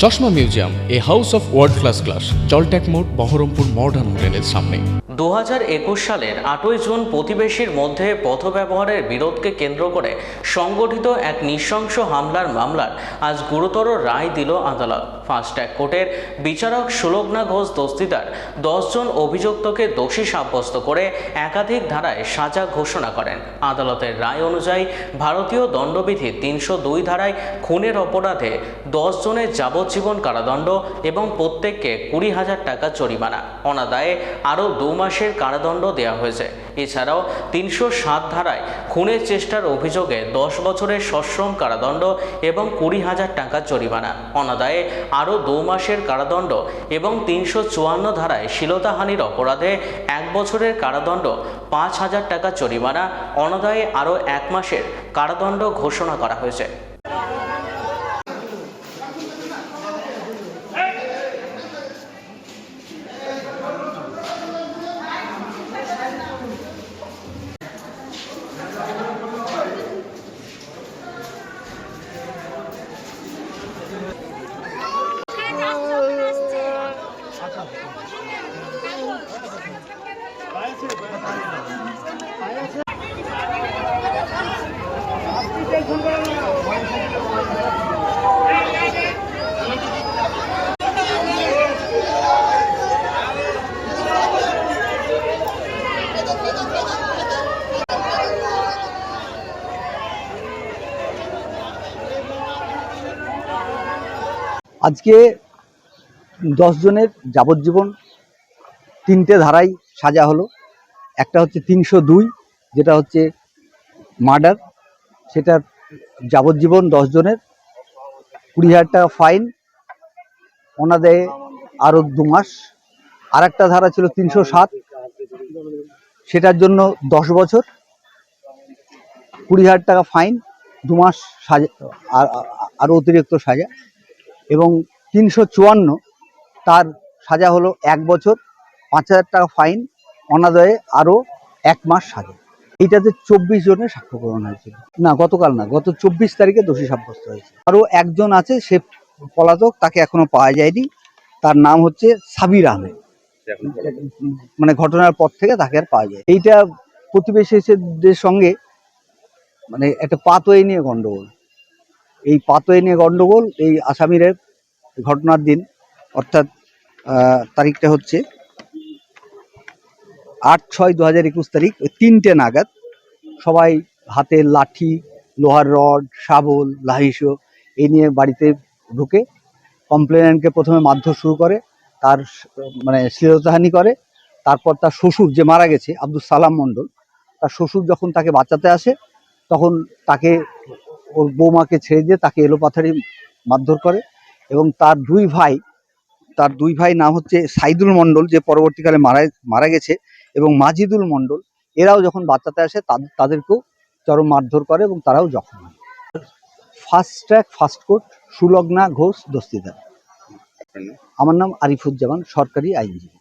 চশমা museum, a house of world class, জলট্যাক মোড়, বহরমপুর মডার্ন হোটেলের সামনে। 2021 সালের 8ই জুন প্রতিবেশীর মধ্যে পথ ব্যবহারের বিরোধকে কেন্দ্র করে সংগঠিত এক নৃশংস হামলার মামলার আজ গুরুতর রায় দিল আদালত। ফাস্ট ট্র্যাক কোর্টের বিচারক সুলগ্না ঘোষ দস্তিদার 10 জন অভিযুক্তকে দোষী সাব্যস্ত করে একাধিক ধারায় সাজা ঘোষণা করেন। আদালতের রায় অনুযায়ী ভারতীয় দণ্ডবিধির 302 ধারায় খুনের অপরাধে 10 জনের যাবজ্জীবন কারাদণ্ড এবং প্রত্যেককে 20,000 টাকা জরিমানা, অনাদায়ে আরও 2 মাসের কারাদণ্ড দেওয়া হয়েছে। এছাড়াও 307 ধারায় খুনের চেষ্টার অভিযোগে 10 বছরের সশ্রম কারাদণ্ড এবং 20,000 টাকা জরিমানা, অনাদায়ে আরও 2 মাসের কারাদণ্ড এবং 354 ধারায় শ্লীলতাহানির অপরাধে 1 বছরের কারাদণ্ড, 5,000 টাকা জরিমানা, অনাদায়ে আরও 1 মাসের কারাদণ্ড ঘোষণা করা হয়েছে। আজকে 10 জনের যাবজ্জীবন 3টে ধারায় সাজা হলো। একটা হচ্ছে 302, যেটা হচ্ছে মার্ডার, সেটার যাবজ্জীবন 10 জনের, 20,000 টাকা ফাইন, অনাদায়ে আরও 2 মাস। আর একটা ধারা ছিল 307, সেটার জন্য 10 বছর, 20,000 টাকা ফাইন, 2 মাস সাজা, আরও অতিরিক্ত সাজা। এবং 354, তার সাজা হলো 1 বছর, 5,000 টাকা ফাইন, অনাদায়ে আরও 1 মাস সাজা। এইটাতে 24 জনের সাক্ষ্য গ্রহণ হয়েছিল। না, গতকাল না, গত 24 তারিখে দোষী সাব্যস্ত হয়েছে। আরও একজন আছে, সে পলাতক, তাকে এখনো পাওয়া যায়নি। তার নাম হচ্ছে সাবির আহমেদ। মানে ঘটনার পর থেকে তাকে আর পাওয়া যায়। এইটা প্রতিবেশীদের সঙ্গে মানে একটা পাতোয়ারি নিয়ে গন্ডগোল। এই পাতোয়ারি নিয়ে গন্ডগোল এই আসামির ঘটনার দিন, অর্থাৎ তারিখটা হচ্ছে 8/6/2021 তারিখ, ওই 3টে নাগাদ সবাই হাতে লাঠি, লোহার রড, শাবল, লাহিসো এই নিয়ে বাড়িতে ঢুকে কমপ্লেনেন্টকে প্রথমে মারধর শুরু করে, তার মানে শ্লীলতাহানি করে। তারপর তার শ্বশুর, যে মারা গেছে আব্দুল সালাম মণ্ডল, তার শ্বশুর যখন তাকে বাঁচাতে আসে, তখন তাকে, ওর বৌমাকে ছেড়ে দিয়ে তাকে এলোপাথারি মারধর করে। এবং তার দুই ভাই নাম হচ্ছে সাইদুল মণ্ডল, যে পরবর্তীকালে মারা গেছে, এবং মাজিদুল মণ্ডল, এরাও যখন বাঁচাতে আসে তাদেরকেও চরম মারধর করে এবং তারাও জখম হয়। Fast track fast court, Sulagna Ghosh Dastidar. আমার নাম আরিফুজ্জামান, সরকারি আইনজীবী।